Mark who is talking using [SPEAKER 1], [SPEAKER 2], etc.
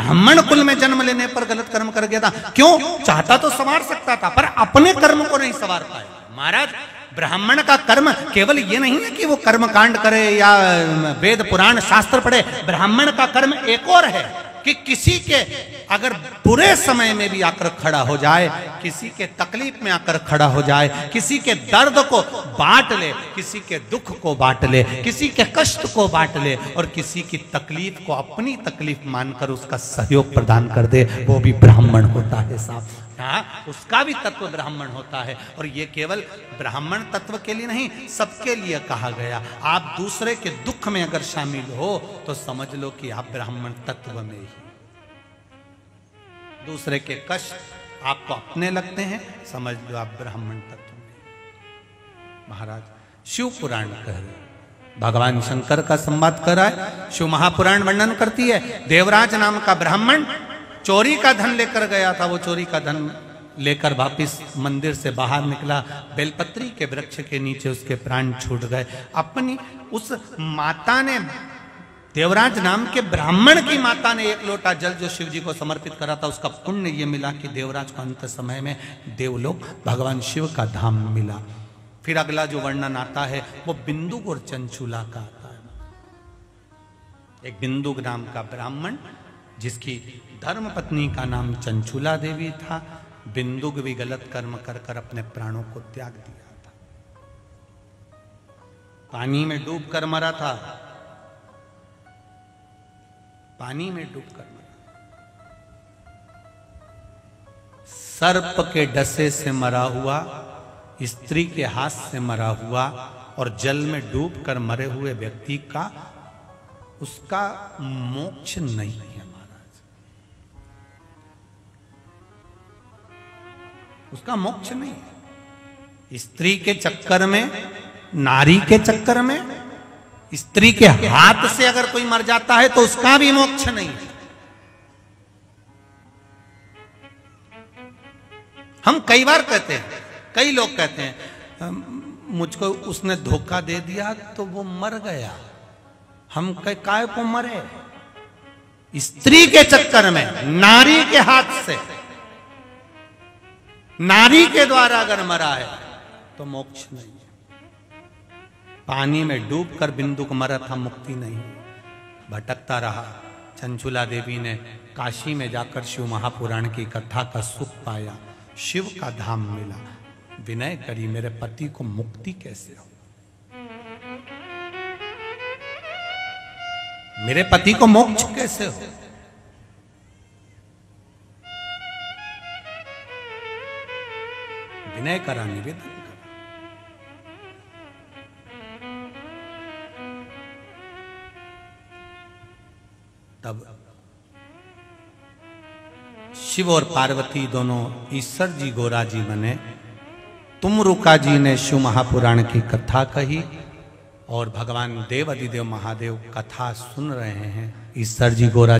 [SPEAKER 1] ब्राह्मण कुल में जन्म लेने पर गलत कर्म कर गया था। क्यों? चाहता तो संवार सकता था, पर अपने कर्म को नहीं संवार पाया। महाराज, ब्राह्मण का कर्म केवल ये नहीं है कि वो कर्म कांड करे या वेद पुराण शास्त्र पढ़े। ब्राह्मण का कर्म एक और है कि किसी के अगर बुरे समय में भी आकर खड़ा हो जाए, किसी के तकलीफ में आकर खड़ा हो जाए, किसी के दर्द को बांट ले, किसी के दुख को बांट ले, किसी के कष्ट को बांट ले और किसी की तकलीफ को अपनी तकलीफ मानकर उसका सहयोग प्रदान कर दे, वो भी ब्राह्मण होता है साहब। हाँ, उसका भी तत्व ब्राह्मण होता है। और ये केवल ब्राह्मण तत्व के लिए नहीं, सबके लिए कहा गया। आप दूसरे के दुख में अगर शामिल हो तो समझ लो कि आप ब्राह्मण तत्व में ही। दूसरे के कष्ट आपको अपने लगते हैं, समझ लो आप ब्राह्मण तत्व में। महाराज, शिव पुराण कह रहे, भगवान शंकर का संवाद कर रहा है। शिव महापुराण वर्णन करती है, देवराज नाम का ब्राह्मण चोरी का धन लेकर गया था। वो चोरी का धन लेकर वापिस मंदिर से बाहर निकला, बेलपत्री के वृक्ष के नीचे उसके प्राण छूट गए। अपनी उस माता ने, देवराज नाम के ब्राह्मण की माता ने एक लोटा जल जो शिव जी को समर्पित करा था, उसका पुण्य ये मिला कि देवराज को अंत समय में देवलोक भगवान शिव का धाम मिला। फिर अगला जो वर्णन आता है वो बिंदुक और चंचुला का आता है। एक बिंदुक नाम का ब्राह्मण जिसकी धर्म पत्नी का नाम चंचुला देवी था, बिंदुक भी गलत कर्म कर कर अपने प्राणों को त्याग दिया था। पानी में डूब कर मरा था, पानी में डूब कर मरा। सर्प के डसे से मरा हुआ, स्त्री के हाथ से मरा हुआ और जल में डूब कर मरे हुए व्यक्ति का उसका मोक्ष नहीं है महाराज, उसका मोक्ष नहीं है। स्त्री के चक्कर में, नारी के चक्कर में, स्त्री के हाथ से अगर कोई मर जाता है तो उसका भी मोक्ष नहीं है। हम कई बार कहते हैं, कई लोग कहते हैं मुझको उसने धोखा दे दिया तो वो मर गया। हम काय को मरे? स्त्री के चक्कर में, नारी के हाथ से, नारी के द्वारा अगर मरा है तो मोक्ष नहीं। पानी में डूबकर बिंदुक मरा था, मुक्ति नहीं, भटकता रहा। चंचुला देवी ने काशी में जाकर शिव महापुराण की कथा का सुख पाया, शिव का धाम मिला। विनय करी, मेरे पति को मुक्ति कैसे हो, मेरे पति को मोक्ष कैसे हो? विनय करा, निवेदन करा। तब शिव और पार्वती दोनों ईश्वर जी गोरा जी बने। तुमरुका जी ने शिव महापुराण की कथा कही और भगवान देव अधिदेव महादेव कथा सुन रहे हैं। ईश्वर जी गोरा